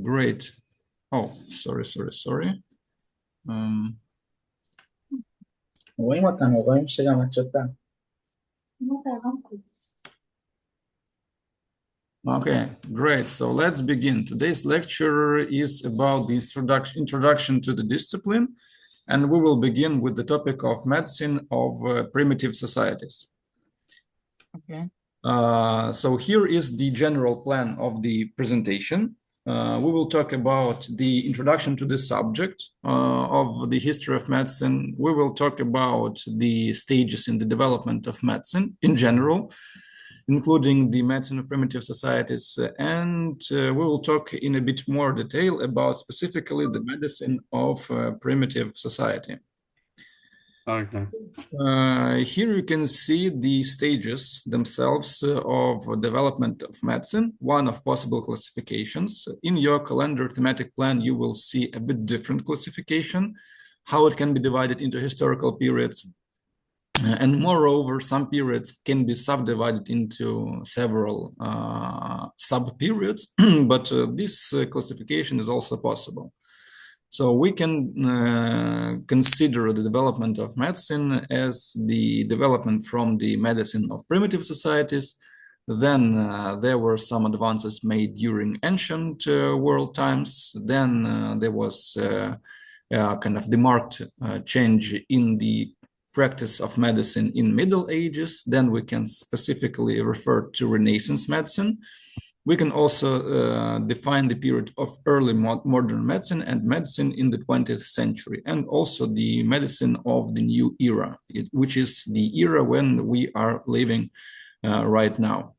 Great. Oh, sorry. Oi, Matano, vamos chegar a chutar. Okay, great. So let's begin. Today's lecture is about the introduction to the discipline, and we will begin with the topic of medicine of primitive societies. Okay. So here is the general plan of the presentation. We will talk about the introduction to the subject of the history of medicine. We will talk about the stages in the development of medicine in general, including the medicine of primitive societies, and we will talk in a bit more detail about specifically the medicine of primitive society. Okay. Here you can see the stages themselves of development of medicine, one of possible classifications. In your calendar thematic plan, you will see a bit different classification, how it can be divided into historical periods. And moreover, some periods can be subdivided into several sub-periods, but this classification is also possible. So we can consider the development of medicine as the development from the medicine of primitive societies. Then there were some advances made during ancient world times. Then there was kind of the marked change in the practice of medicine in Middle Ages. Then we can specifically refer to Renaissance medicine. We can also define the period of early modern medicine and medicine in the 20th century, and also the medicine of the new era, which is the era when we are living right now.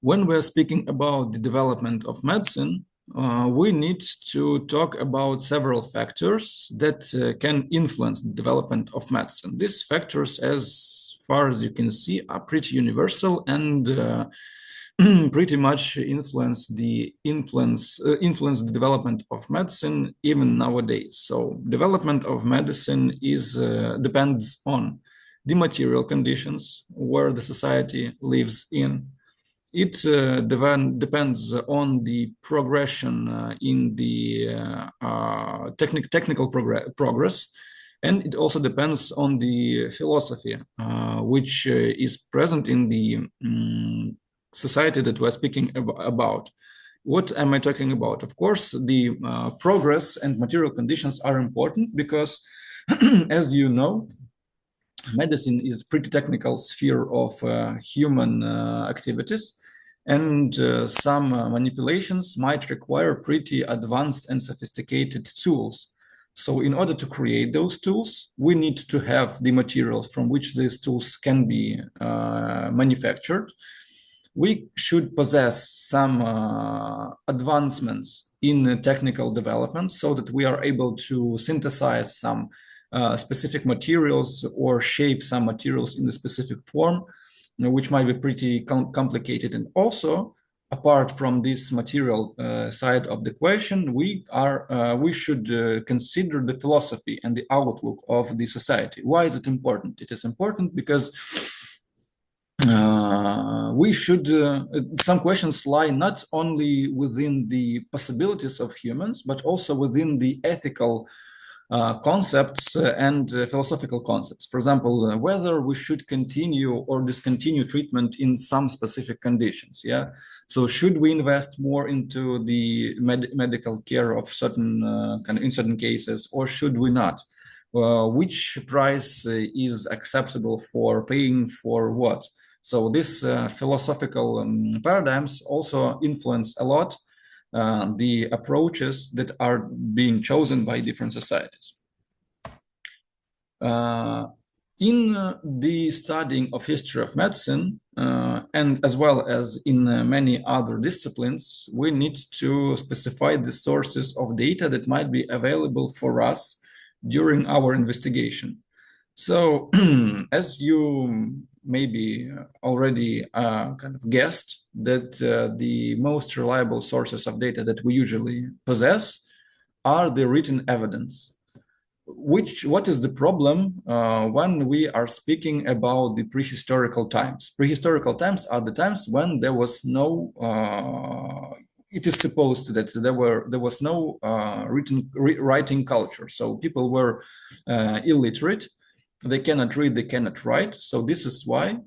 When we're speaking about the development of medicine, we need to talk about several factors that can influence the development of medicine. These factors, as far as you can see, are pretty universal and pretty much influence the development of medicine even nowadays. So development of medicine depends on the material conditions where the society lives in. It depends on the progression in the technical progress, and it also depends on the philosophy which is present in the society that we're speaking about. What am I talking about? Of course, the progress and material conditions are important because, as you know, medicine is pretty technical sphere of human activities, and some manipulations might require pretty advanced and sophisticated tools. So in order to create those tools, we need to have the materials from which these tools can be manufactured. We should possess some advancements in technical development so that we are able to synthesize some specific materials or shape some materials in a specific form, which might be pretty complicated. And also, apart from this material side of the question, we should consider the philosophy and the outlook of the society. Why is it important? It is important because we should some questions lie not only within the possibilities of humans, but also within the ethical concepts and philosophical concepts. For example, whether we should continue or discontinue treatment in some specific conditions. Yeah. So should we invest more into the medical care of certain in certain cases, or should we not? Which price is acceptable for paying for what? So these philosophical paradigms also influence a lot the approaches that are being chosen by different societies. In the studying of history of medicine, and as well as in many other disciplines, we need to specify the sources of data that might be available for us during our investigation. So, as you maybe already kind of guessed, that the most reliable sources of data that we usually possess are the written evidence. What is the problem when we are speaking about the prehistorical times? Prehistorical times are the times when there was no it is supposed that there was no writing culture, so people were illiterate. They cannot read, they cannot write. So this is why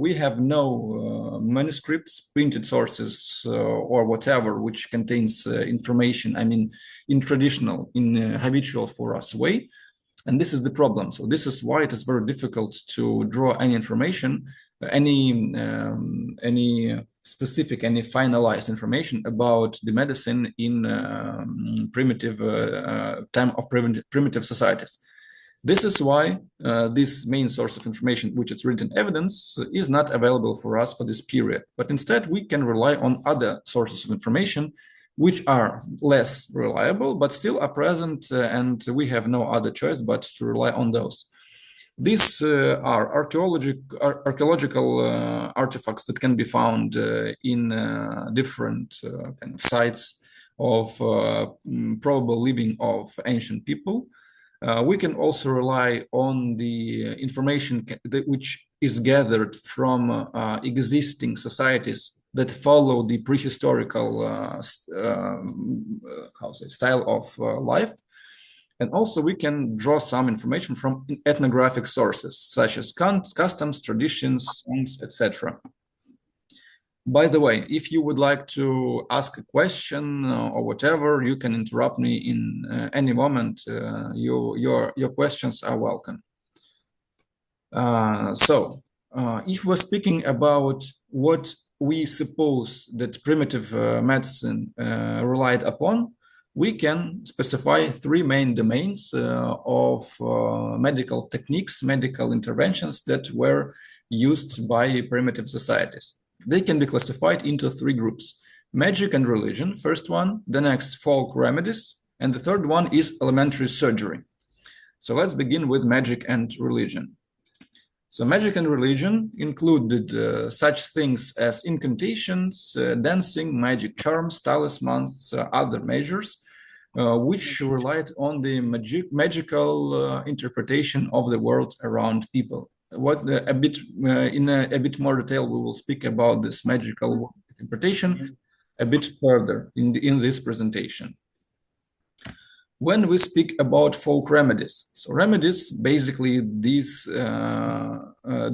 we have no manuscripts, printed sources, or whatever, which contains information, I mean, in traditional, in habitual for us way. And this is the problem. So this is why it is very difficult to draw any information, any specific, any finalized information about the medicine in primitive time of primitive societies. This is why this main source of information, which is written evidence, is not available for us for this period. But instead, we can rely on other sources of information, which are less reliable, but still are present, and we have no other choice but to rely on those. These are archaeological artifacts that can be found in different kind of sites of probable living of ancient people. We can also rely on the information which is gathered from existing societies that follow the prehistorical style of life. And also we can draw some information from ethnographic sources, such as customs, traditions, songs, etc. By the way, if you would like to ask a question or whatever, you can interrupt me in any moment. Your questions are welcome. If we're speaking about what we suppose that primitive medicine relied upon, we can specify three main domains of medical techniques, medical interventions that were used by primitive societies. They can be classified into three groups: magic and religion, first one, the next folk remedies, and the third one is elementary surgery. So let's begin with magic and religion. So magic and religion included such things as incantations, dancing, magic charms, talismans, other measures, which relied on the magical interpretation of the world around people. In a bit more detail, we will speak about this magical interpretation a bit further in this presentation. When we speak about folk remedies, so remedies, basically this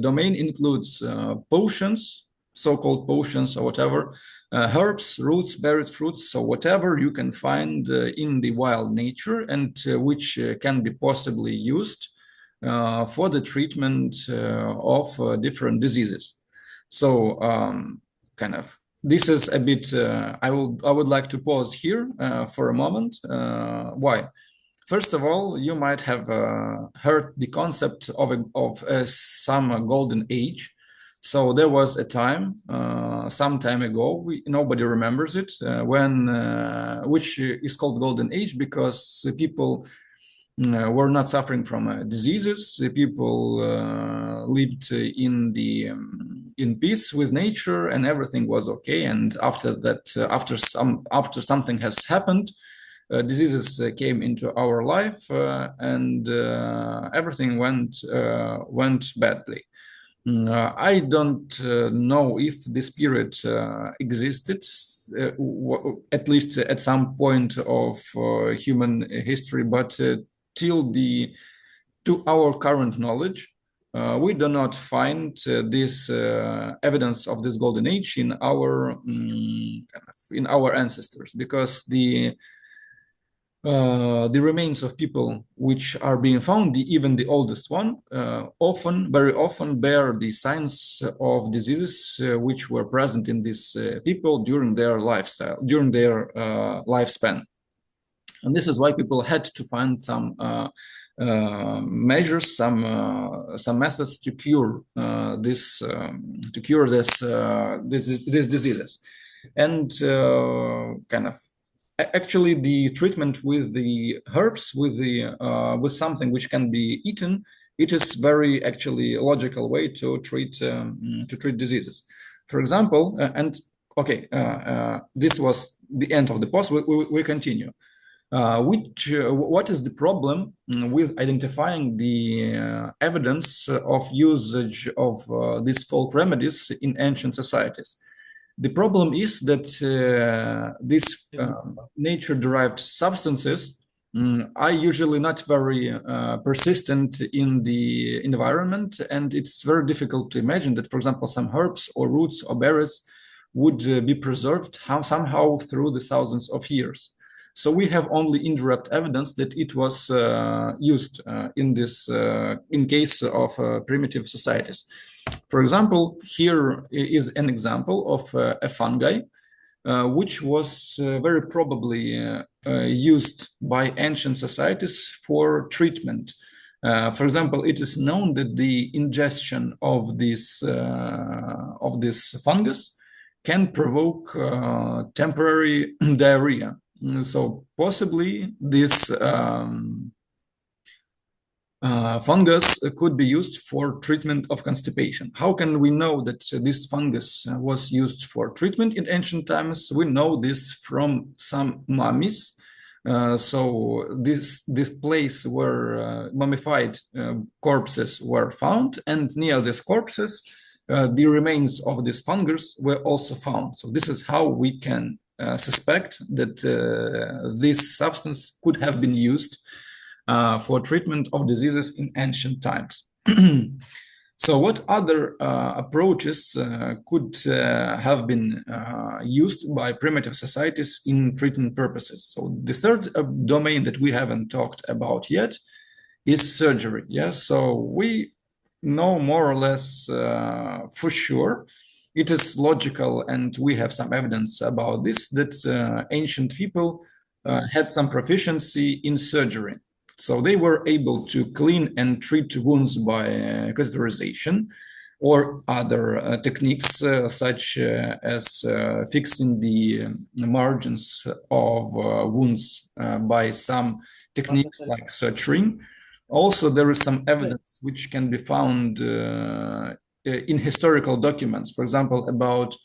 domain includes potions, so-called potions or whatever, herbs, roots, berries, fruits, so whatever you can find in the wild nature and which can be possibly used for the treatment of different diseases. So this is a bit, I would like to pause here for a moment. Why? First of all, you might have heard the concept of some golden age. So there was a time, some time ago, nobody remembers it, which is called golden age because people were not suffering from diseases. People lived in peace with nature, and everything was okay. And after that, after something has happened, diseases came into our life, and everything went badly. I don't know if this period existed, at least at some point of human history, but to our current knowledge, we do not find this evidence of this golden age in our ancestors, because the remains of people which are being found, even the oldest one, very often bear the signs of diseases which were present in these people during their lifespan. And this is why people had to find some measures, some methods to cure these diseases, and actually the treatment with the herbs, with something which can be eaten, it is very actually logical way to treat diseases. For example, this was the end of the post. We continue. What is the problem with identifying the evidence of usage of these folk remedies in ancient societies? The problem is that these nature-derived substances are usually not very persistent in the environment, and it's very difficult to imagine that, for example, some herbs or roots or berries would be preserved somehow through the thousands of years. So we have only indirect evidence that it was used in case of primitive societies. For example, here is an example of a fungi which was very probably used by ancient societies for treatment. For example, it is known that the ingestion of this fungus can provoke temporary diarrhea. So possibly this fungus could be used for treatment of constipation. How can we know that this fungus was used for treatment in ancient times? We know this from some mummies. So this place where mummified corpses were found, and near these corpses, the remains of this fungus were also found. So this is how we can suspect that this substance could have been used for treatment of diseases in ancient times. So what other approaches could have been used by primitive societies in treatment purposes? So the third domain that we haven't talked about yet is surgery. Yeah, so we know more or less for sure. It is logical, and we have some evidence about this, that ancient people had some proficiency in surgery. So they were able to clean and treat wounds by catheterization or other techniques such as fixing the margins of wounds by some techniques like suturing. Also, there is some evidence which can be found in historical documents, for example, about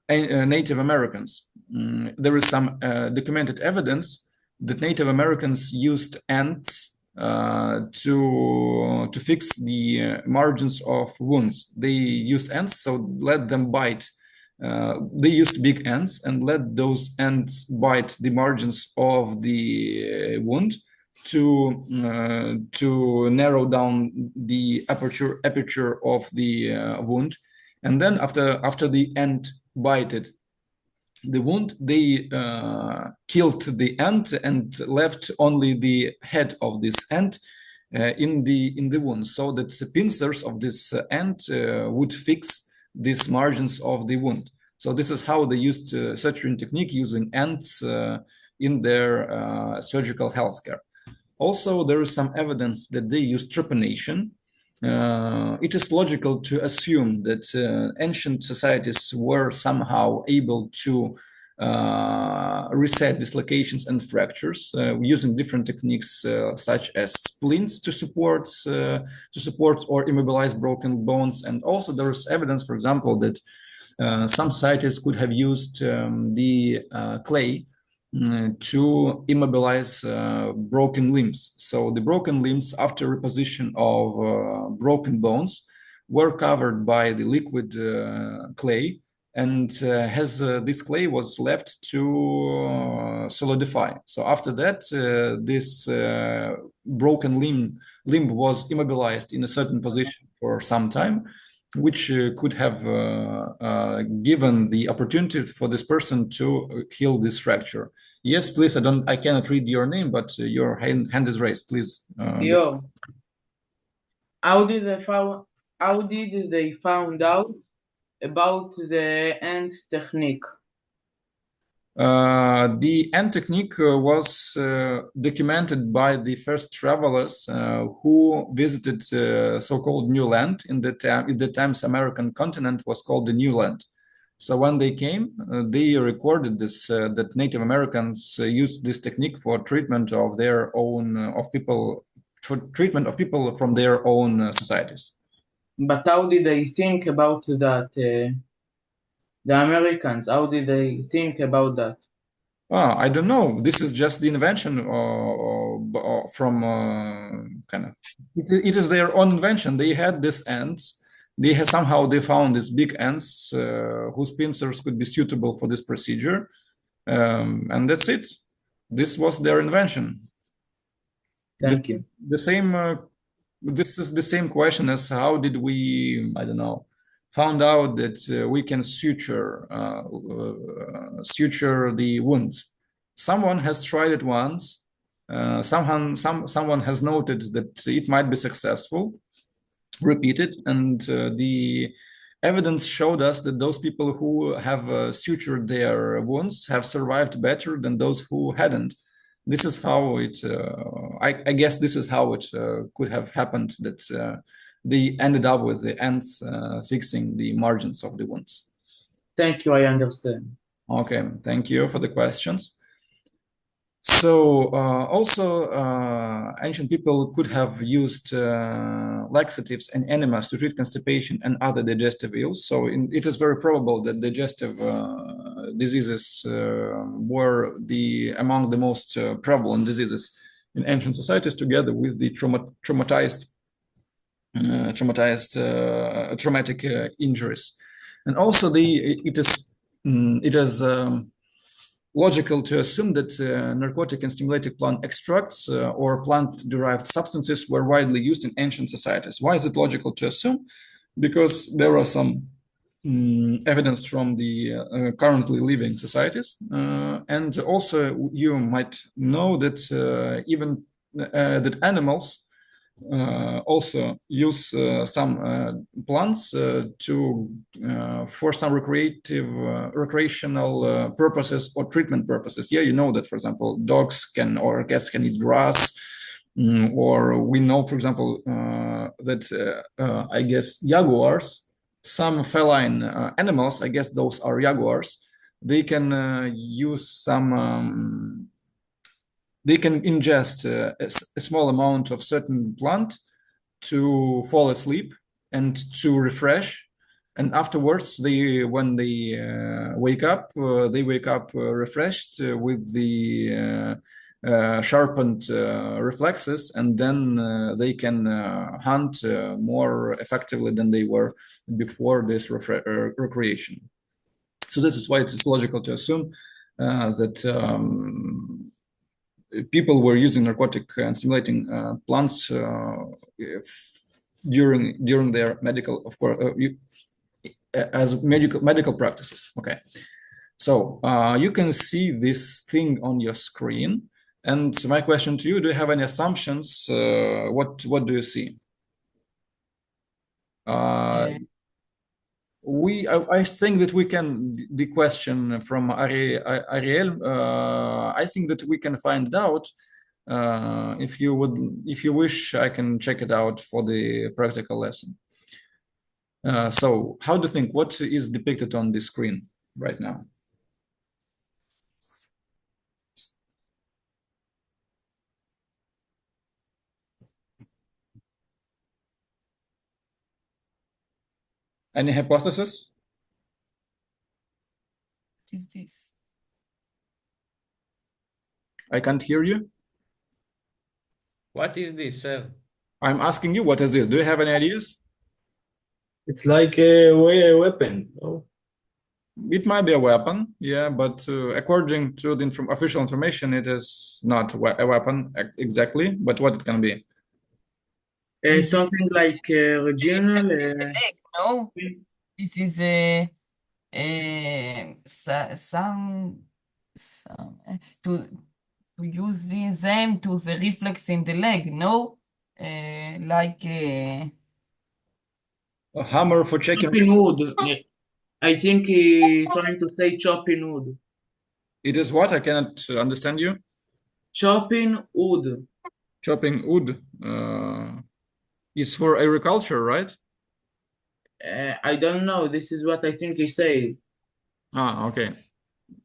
Native Americans. There is some documented evidence that Native Americans used ants to fix the margins of wounds. They used ants, so let them bite. They used big ants and let those ants bite the margins of the wound to narrow down the aperture of the wound. And then after the ant bited the wound, they killed the ant and left only the head of this ant in the wound, so that the pincers of this ant would fix these margins of the wound. So this is how they used suturing technique using ants in their surgical healthcare. Also, there is some evidence that they used trepanation. It is logical to assume that ancient societies were somehow able to reset dislocations and fractures using different techniques such as splints to support or immobilize broken bones. And also there is evidence, for example, that some societies could have used the clay to immobilize broken limbs. So the broken limbs, after reposition of broken bones, were covered by the liquid clay, and this clay was left to solidify. So after that, this broken limb was immobilized in a certain position for some time, which could have given the opportunity for this person to heal this fracture. Yes, please. I cannot read your name, but your hand is raised. Please. Yo, how did they found out about the ant technique? The ant technique was documented by the first travelers who visited so-called New Land. In the times American continent was called the New Land. So when they came, they recorded this that Native Americans used this technique for treatment of their own people from their own societies. But how did they think about that? The Americans, how did they think about that? I don't know. This is just the invention from kind of. It is their own invention. They had these ants. somehow they found these big ants whose pincers could be suitable for this procedure, and that's it. This was their invention. Thank you. The same. This is the same question as how did we, I don't know, found out that we can suture the wounds. Someone has tried it once. Someone has noted that it might be successful. Repeat it, and the evidence showed us that those people who have sutured their wounds have survived better than those who hadn't. This is how it, I guess this is how it could have happened, that they ended up with the ants fixing the margins of the wounds. Thank you, I understand. Okay, thank you for the questions. So also ancient people could have used laxatives and enemas to treat constipation and other digestive ills. So it is very probable that digestive diseases were among the most prevalent diseases in ancient societies, together with the traumatic injuries. And also it is logical to assume that narcotic and stimulating plant extracts or plant-derived substances were widely used in ancient societies. Why is it logical to assume? Because there are some evidence from the currently living societies, and also you might know that even that animals also use some plants for some recreational purposes or treatment purposes. Yeah, you know that, for example, dogs or cats can eat grass, or we know, for example, that I guess jaguars, some feline animals, I guess those are jaguars, they can use some. They can ingest a small amount of certain plant to fall asleep and to refresh, and afterwards when they wake up refreshed with the sharpened reflexes, and then they can hunt more effectively than they were before this recreation. So this is why it is logical to assume that people were using narcotic and stimulating plants during their medical, of course, as medical practices. Okay, so you can see this thing on your screen, and my question to you: do you have any assumptions? What do you see? I think that we can, the question from Ariel, I think that we can find out. If you wish, I can check it out for the practical lesson. So how do you think, what is depicted on the screen right now? Any hypothesis? What is this? I can't hear you. What is this, sir? I'm asking you, what is this? Do you have any ideas? It's like a weapon. No? It might be a weapon, yeah, but according to the official information, it is not a weapon exactly. But what it can be? Something like regional. The leg, no? This is some to use them to the reflex in the leg, no? Like A hammer for checking. Chopping wood. I think he trying to say chopping wood. It is what? I cannot understand you. Chopping wood. Chopping wood. It's for agriculture, right? I don't know. This is what I think he said. Ah, okay.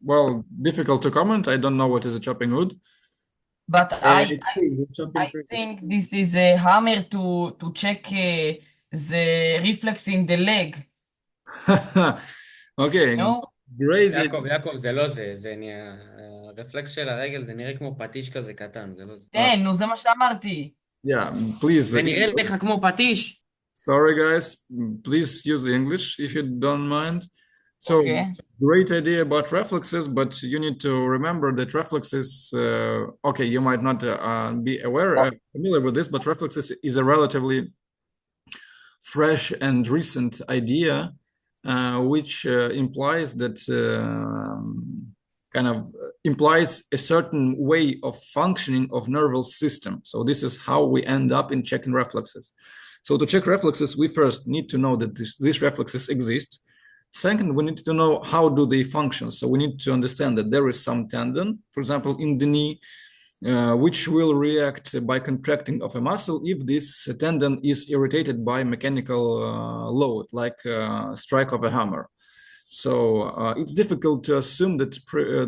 Well, difficult to comment. I don't know what is a chopping wood. but I Chopping think this is a hammer to check the reflex in the leg, Okay, no? great. יעקב, זה לא זה, הרפלקס של הרגל זה נראה כמו פטיש כזה קטן, זה לא זה. כן, נו, זה מה שאמרתי. Yeah, please. זה נראה לך כמו פטיש? Sorry, guys. Please use English if you don't mind. So, Okay. great idea about reflexes, but you need to remember that reflexes, okay, you might not be familiar with this, but reflexes is a relatively fresh and recent idea, which implies that implies a certain way of functioning of nervous system. So this is how we end up in checking reflexes. So to check reflexes, we first need to know that these reflexes exist. Second, we need to know how do they function. So we need to understand that there is some tendon, for example, in the knee, which will react by contracting of a muscle if this tendon is irritated by mechanical load, like strike of a hammer. So it's difficult to assume that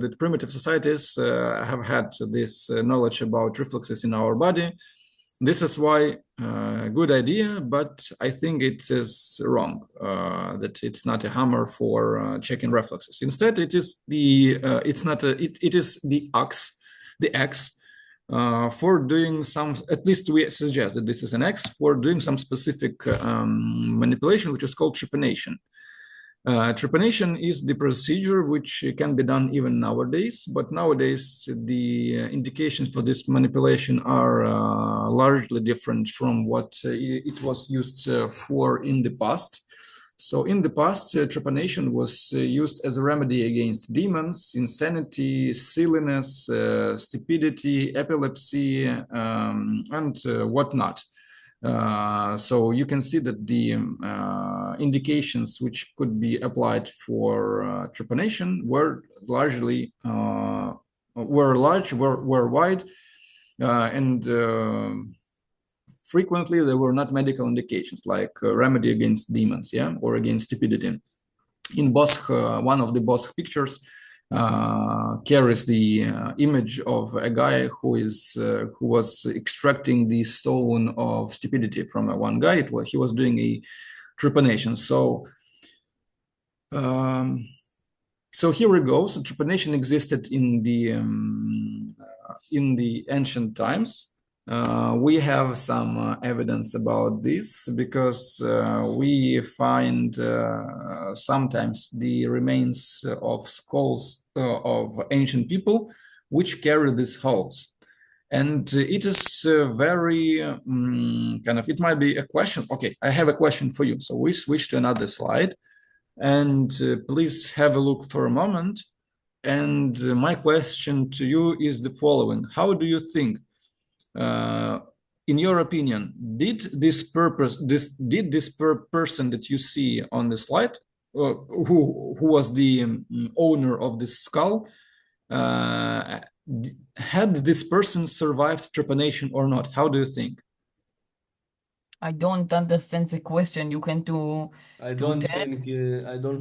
that primitive societies have had this knowledge about reflexes in our body. This is why good idea, but I think it is wrong that it's not a hammer for checking reflexes. Instead, it is the it is the X for doing some. At least we suggest that this is an X for doing some specific manipulation, which is called trepanation. Trepanation is the procedure which can be done even nowadays, but nowadays the indications for this manipulation are largely different from what it was used for in the past. So in the past, trepanation was used as a remedy against demons, insanity, silliness, stupidity, epilepsy, and whatnot. So you can see that the indications which could be applied for trepanation were largely were wide, and frequently there were not medical indications like remedy against demons, yeah, or against stupidity. In Bosch, one of the Bosch pictures carries the image of a guy who was extracting the stone of stupidity from one guy. He was doing a trepanation. So here we go. So trepanation existed in the ancient times. We have some evidence about this because we find sometimes the remains of skulls of ancient people which carry these holes. And it is very it might be a question. Okay, I have a question for you. So we switch to another slide, and please have a look for a moment. And my question to you is the following: how do you think, in your opinion, did this person that you see on the slide, who was the owner of this skull, had this person survived trepanation or not? How do you think? I don't understand the question. You can do I don't that?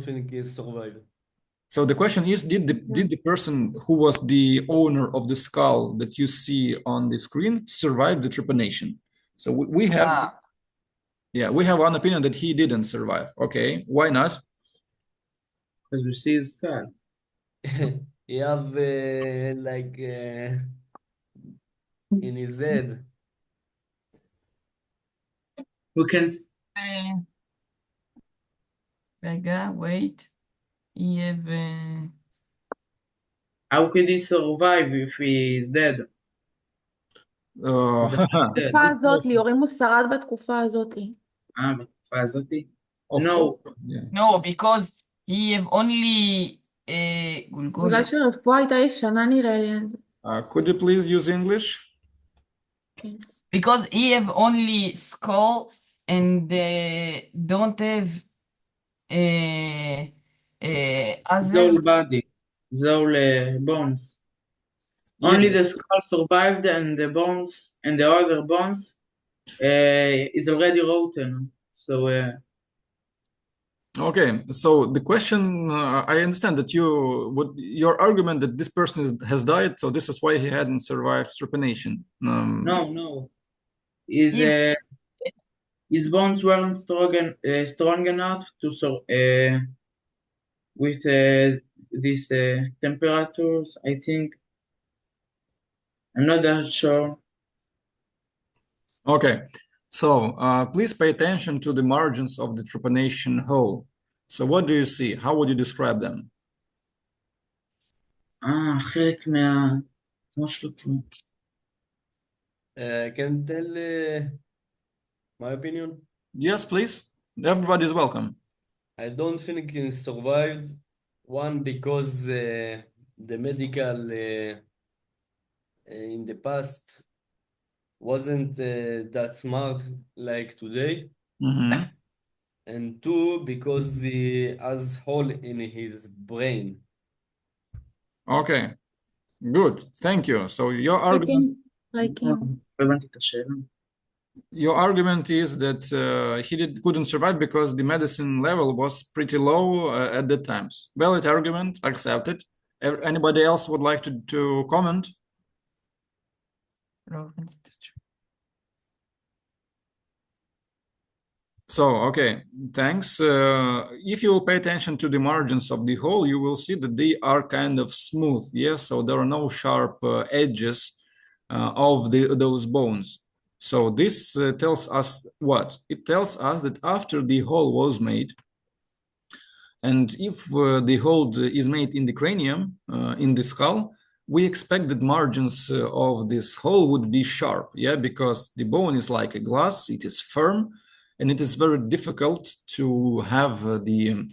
think he survived. So the question is, did the person who was the owner of the skull that you see on the screen survive the trepanation? So we have we have one opinion that he didn't survive. Okay, why not? Because we see his skull. He have in his head. We can רגע, wait. how could he survive if he is dead? He's dead. בתקופה הזאת, ליאור, אם הוא שרד בתקופה הזאת. בתקופה הזאתי? Of No. course, yeah. No, because he have only גולגולת. בגלל שרפואה הייתה ישנה נראה לי. Could you please use English? Yes. Because he have only skull and don't have other. Whole body, whole bones. Only the skull survived, and the bones and the other bones is already rotten. So Okay, so the question, I understand that your argument that this person has died, so this is why he hadn't survived trepanation. No. His bones weren't strong enough to with these temperatures. I think I'm not that sure. Okay, So please pay attention to the margins of the trepanation hole. So what do you see? How would you describe them? חלק מה... זה משהו טוב. Can tell my opinion? Yes, please. Everybody is welcome. I don't think he survived. One, because the medical in the past wasn't that smart like today. Mhm. And two, because he has hole in his brain. Okay, good. Thank you. So your argument, Like him. לא הבנתי את השאלה. your argument is that he couldn't survive because the medicine level was pretty low at the times. Valid argument, accepted. Anybody else would like to comment? לא הבנתי את התשובה. So, okay, thanks. If you will pay attention to the margins of the hole, you will see that they are kind of smooth. Yes, so there are no sharp edges of those bones. So this tells us what? It tells us that after the hole was made, and if the hole is made in the cranium, in the skull, we expect that margins of this hole would be sharp, yeah, because the bone is like a glass, it is firm, and it is very difficult to have the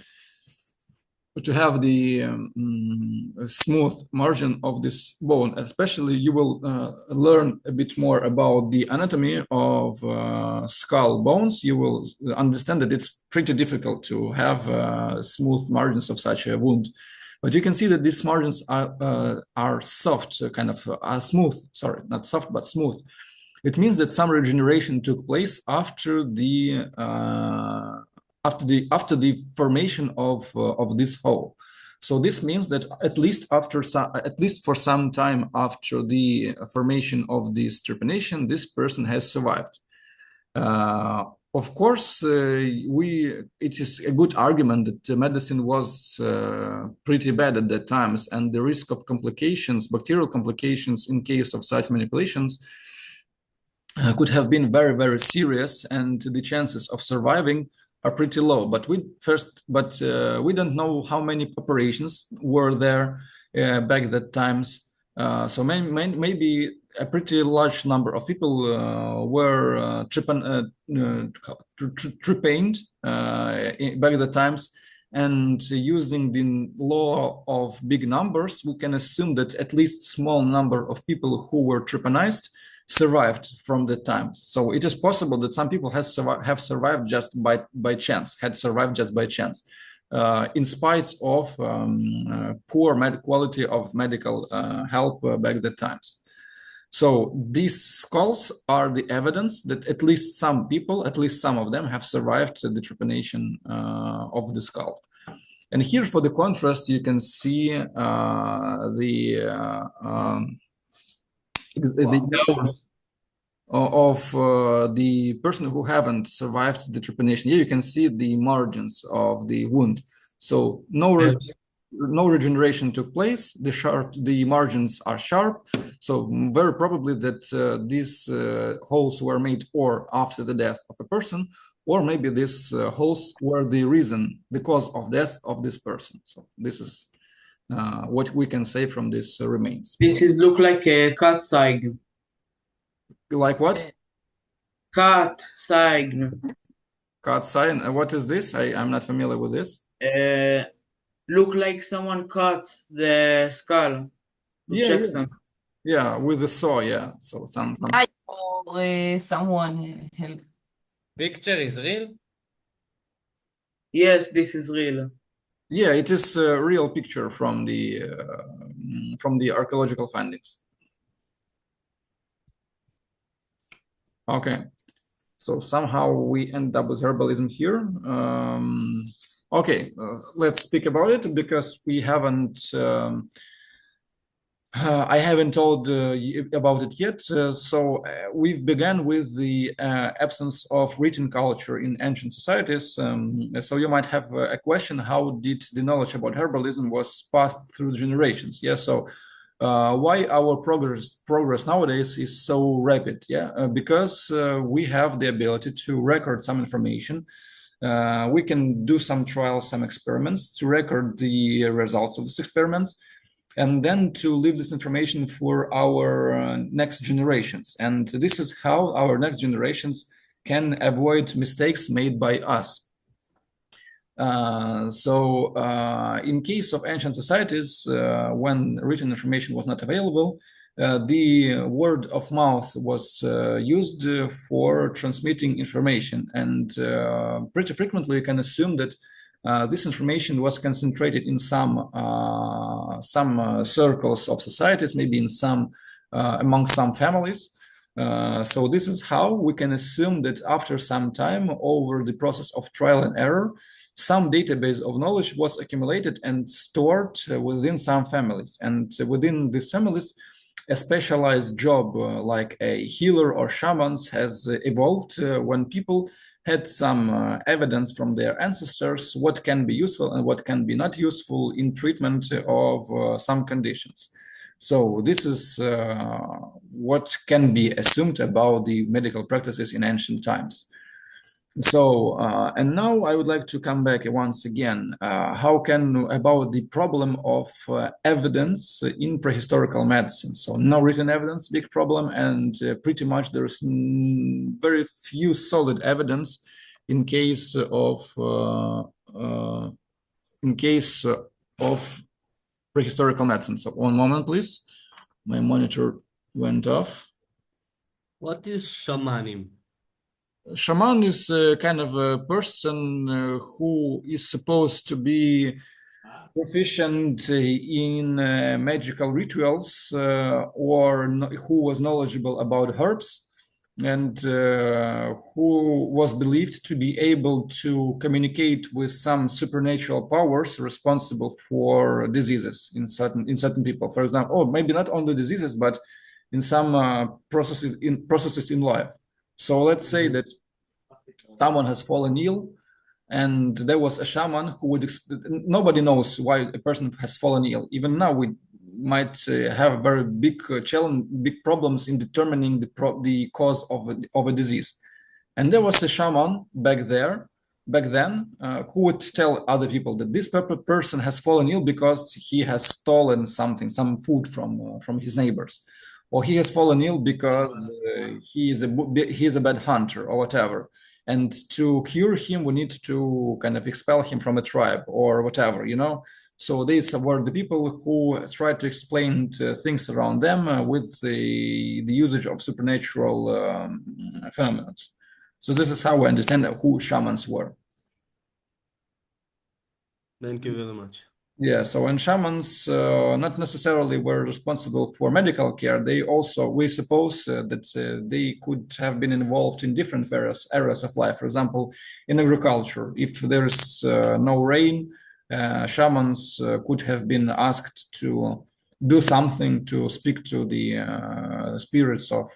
smooth margin of this bone. Especially, you will learn a bit more about the anatomy of skull bones. You will understand that it's pretty difficult to have smooth margins of such a wound. But you can see that these margins are soft, kind of smooth. Sorry, not soft, but smooth. It means that some regeneration took place after the formation of this hole. So this means that at least for some time after the formation of this trepanation, this person has survived. Of course, it is a good argument that medicine was pretty bad at that times, and the risk of complications, bacterial complications in case of such manipulations could have been very, very serious, and the chances of surviving are pretty low. But we don't know how many operations were there back at that times. So maybe a pretty large number of people were trepaned back at the times. And using the law of big numbers, we can assume that at least small number of people who were trepanized survived from the times. So it is possible that some people have survived just by chance, in spite of poor quality of medical help back the times. So these skulls are the evidence that at least some people, at least some of them, have survived the trepanation of the skull. And here, for the contrast, you can see of the person who haven't survived the trepanation. Here you can see the margins of the wound. So no regeneration took place. The margins are sharp. So very probably that these holes were made or after the death of a person, or maybe these holes were the cause of death of this person. So this is what we can say from these remains. This is look like a cat sign. Like what? Cat sign. Cat sign. What is this? I'm not familiar with this. Look like someone cut the skull. Yeah, with a saw. Yeah. So some. Or someone else. Picture is real? Yes, this is real. Yeah, it is a real picture from the archaeological findings. Okay, so somehow we end up with herbalism here. Okay, let's speak about it because we haven't. I haven't told about it yet. So we've begun with the absence of written culture in ancient societies. So you might have a question: how did the knowledge about herbalism was passed through generations? Yeah, so Why our progress nowadays is so rapid? Because we have the ability to record some information. We can do some trials, some experiments to record the results of these experiments, and then to leave this information for our next generations. And this is how our next generations can avoid mistakes made by us. In case of ancient societies, when written information was not available, the word of mouth was used for transmitting information, and pretty frequently you can assume that this information was concentrated in some circles of societies, maybe in among some families. So this is how we can assume that after some time, over the process of trial and error, some database of knowledge was accumulated and stored within some families. And within these families, a specialized job like a healer or shamans has evolved when people had some evidence from their ancestors what can be useful and what can be not useful in treatment of some conditions. So this is what can be assumed about the medical practices in ancient times. So, and now I would like to come back once again. About the problem of evidence in prehistorical medicine. So no written evidence, big problem, and pretty much there's very few solid evidence in case of prehistorical medicine. So one moment, please. My monitor went off. What is shamanim? Shaman is kind of a person who is supposed to be proficient in magical rituals or who was knowledgeable about herbs, and who was believed to be able to communicate with some supernatural powers responsible for diseases in certain people. For example, or maybe not only diseases, but in some processes in life. So let's say that someone has fallen ill, and there was a shaman who would. Nobody knows why a person has fallen ill. Even now, we might have very big big problems in determining the cause of a disease. And there was a shaman back then who would tell other people that this person has fallen ill because he has stolen something, some food from his neighbors, or he has fallen ill because he is a bad hunter or whatever. And to cure him, we need to kind of expel him from a tribe or whatever, So these were the people who tried to explain things around them with the usage of supernatural phenomena. So this is how we understand who shamans were. Thank you very much. Yeah, so when shamans not necessarily were responsible for medical care, we suppose that they could have been involved in different various areas of life. For example, in agriculture, if there's no rain, shamans could have been asked to do something to speak to the spirits of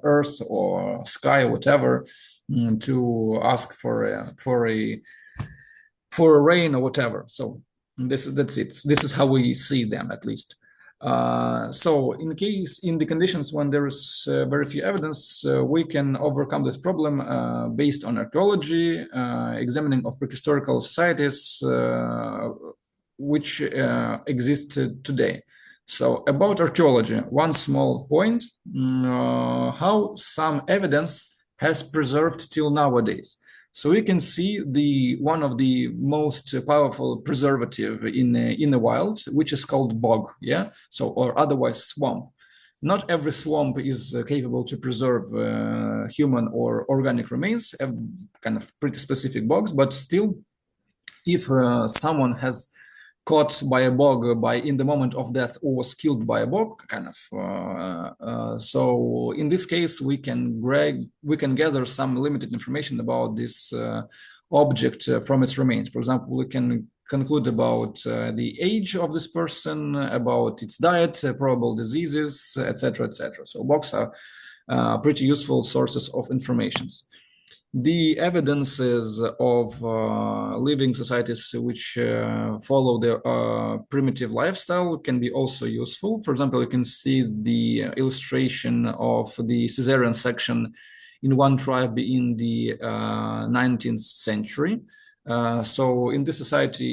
earth or sky or whatever, to ask for rain or whatever. So that's it. This is how we see them, at least. So in the conditions when there is very few evidence, we can overcome this problem based on archaeology, examining of prehistorical societies which exist today. So about archaeology, one small point, how some evidence has preserved till nowadays. So we can see one of the most powerful preservative in the wild, which is called bog, or otherwise swamp. Not every swamp is capable to preserve human or organic remains, have kind of pretty specific bogs, but still, if someone has caught by a bog in the moment of death or was killed by a bog, so in this case we can gather some limited information about this object from its remains. For example, we can conclude about the age of this person, about its diet, probable diseases, etc., etc. So bogs are pretty useful sources of information. The evidences of living societies which follow the primitive lifestyle can be also useful. For example, you can see the illustration of the Caesarean section in one tribe in the 19th century. So in this society,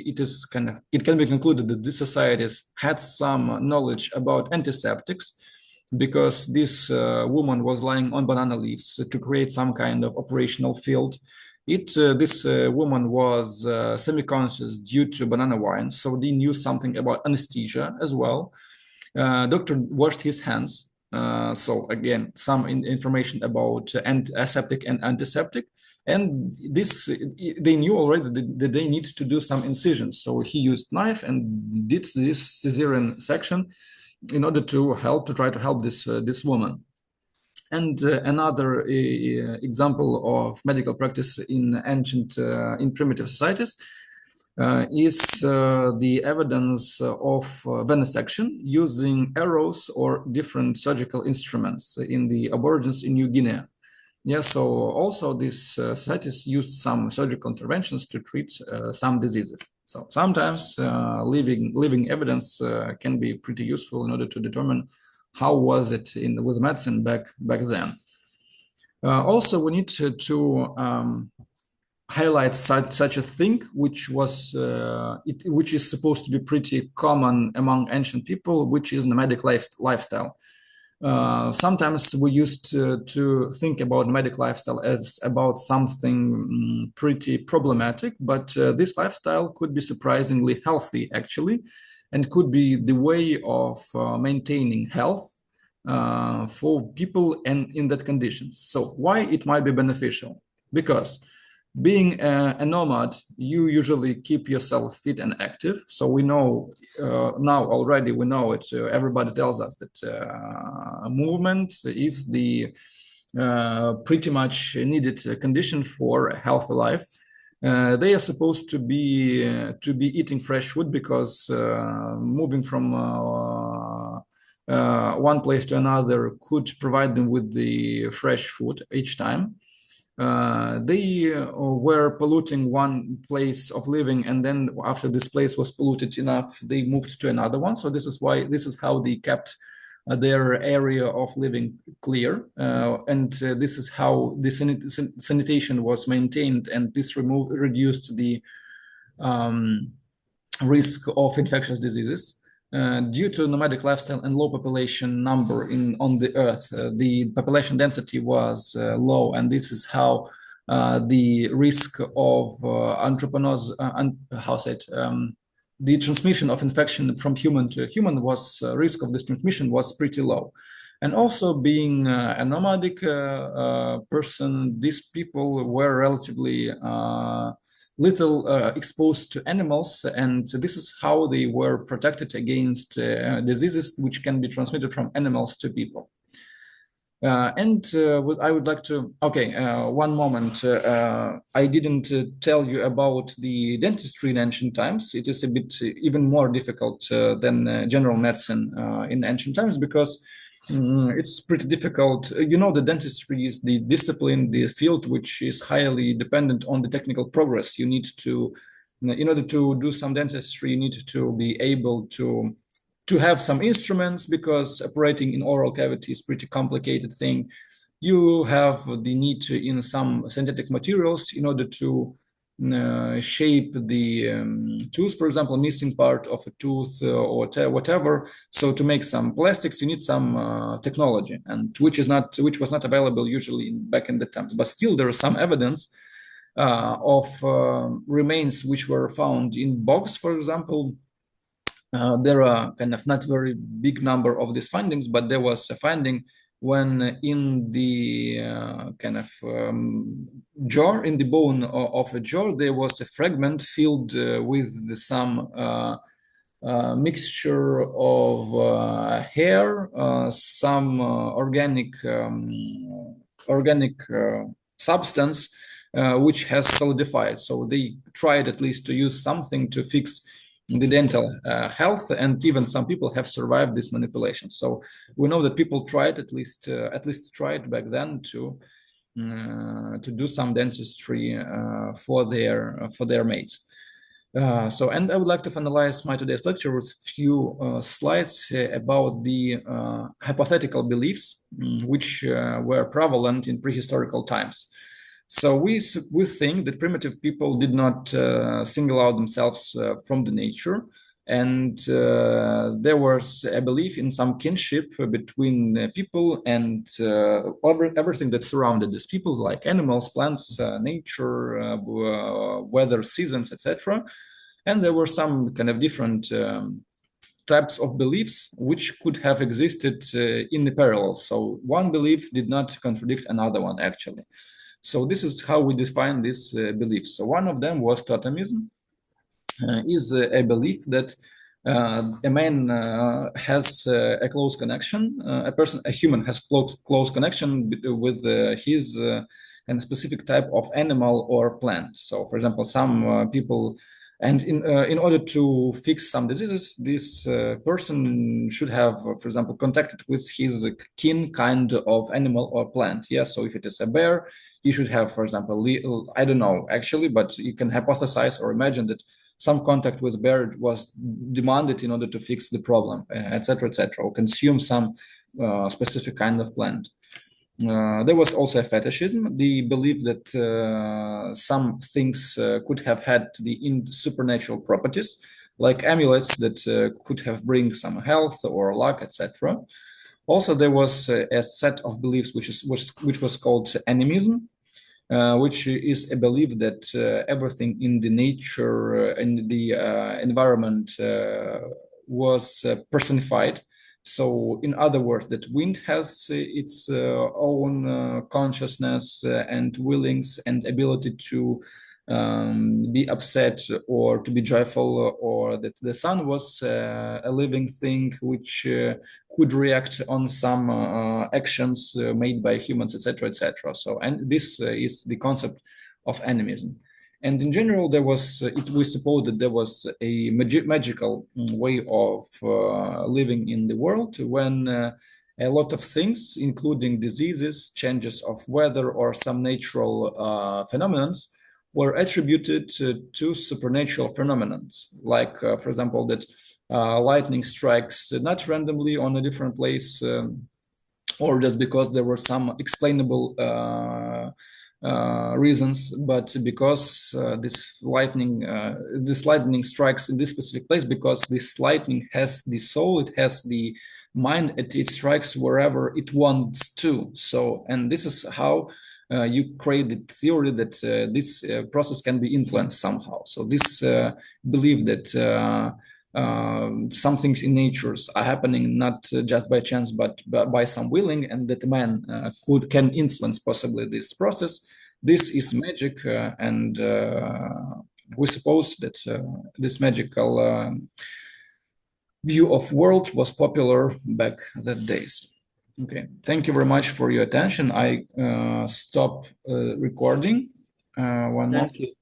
it can be concluded that these societies had some knowledge about antiseptics, because this woman was lying on banana leaves to create some kind of operational field. This woman was semi-conscious due to banana wine, so they knew something about anesthesia as well. Doctor washed his hands. So again, some information about aseptic and antiseptic. And this, they knew already that they need to do some incisions. So he used knife and did this Caesarean section in order to try to help this woman. And another example of medical practice in in primitive societies is the evidence of venesection using arrows or different surgical instruments in the Aborigines in New Guinea. Yeah, so also these societies used some surgical interventions to treat some diseases. So sometimes living evidence can be pretty useful in order to determine how was it with medicine back then. Also, we need to highlight such a thing, which is supposed to be pretty common among ancient people, which is nomadic lifestyle. Sometimes we used to think about nomadic lifestyle as about something pretty problematic, but this lifestyle could be surprisingly healthy, actually, and could be the way of maintaining health for people and in that conditions. So why it might be beneficial? Because being a nomad, you usually keep yourself fit and active. So we know now already, we know it. Everybody tells us that movement is the pretty much needed condition for a healthy life. They are supposed to be eating fresh food, because moving from one place to another could provide them with the fresh food each time. They were polluting one place of living, and then after this place was polluted enough, they moved to another one. So this is how they kept their area of living clear, and this is how the sanitation was maintained, and this reduced the risk of infectious diseases. Due to nomadic lifestyle and low population number on the earth, the population density was low, and this is how the risk of the transmission of infection from human to human risk of this transmission was pretty low. And also, being a nomadic person, these people were relatively little exposed to animals, and this is how they were protected against diseases which can be transmitted from animals to people. I would like to, one moment. I didn't tell you about the dentistry in ancient times. It is a bit even more difficult than general medicine in ancient times, because it's pretty difficult. The dentistry is the discipline, the field which is highly dependent on the technical progress. You need to, in order to do some dentistry, you need to be able to have some instruments, because operating in oral cavity is pretty complicated thing. You have the need in some synthetic materials in order to shape the tooth, for example, missing part of a tooth or whatever. So to make some plastics, you need some technology, and which was not available usually back in the times. But still, there is some evidence of remains which were found in bogs, for example. There are kind of not very big number of these findings, but there was a finding when in the jar, in the bone of a jar, there was a fragment filled with some mixture of hair, some organic substance which has solidified. So they tried at least to use something to fix the dental health, and even some people have survived this manipulation. So we know that people tried at least tried back then to to do some dentistry for their mates. And I would like to finalize my today's lecture with a few slides about the hypothetical beliefs which were prevalent in prehistorical times. So we think that primitive people did not single out themselves from the nature, and there was a belief in some kinship between people and everything that surrounded these people, like animals, plants, nature, weather, seasons, etc. And there were some kind of different types of beliefs which could have existed in the parallel. So one belief did not contradict another one, actually. So this is how we define these beliefs. So one of them was totemism, is a belief that a man has a close connection, a human has close connection with his and specific type of animal or plant. So, for example, some people, and in order to fix some diseases, this person should have, for example, contacted with his kin kind of animal or plant. Yeah, so if it is a bear, you should have, for example, I don't know actually, but you can hypothesize or imagine that some contact with bear was demanded in order to fix the problem, etc., or consume some specific kind of plant. There was also a fetishism, the belief that some things could have had the supernatural properties, like amulets that could have bring some health or luck, etc. Also, there was a set of beliefs which was called animism, which is a belief that everything in the nature and the environment was personified. So, in other words, that wind has its own consciousness and willings and ability to be upset or to be joyful, or that the sun was a living thing which could react on some actions made by humans, etc. So, and this is the concept of animism. And in general, we suppose that there was a magical way of living in the world when a lot of things, including diseases, changes of weather, or some natural phenomena, were attributed to supernatural phenomena, like, for example, that lightning strikes not randomly on a different place, or just because there were some explainable reasons, but because this lightning strikes in this specific place, because this lightning has the soul, it has the mind, it strikes wherever it wants to. So, and this is how you create the theory that this process can be influenced somehow. So this belief that some things in nature are happening not just by chance, but by some willing, and that man can influence possibly this process. This is magic, and we suppose that this magical view of world was popular back that days. Okay, thank you very much for your attention. I stop recording. One more. Thank you.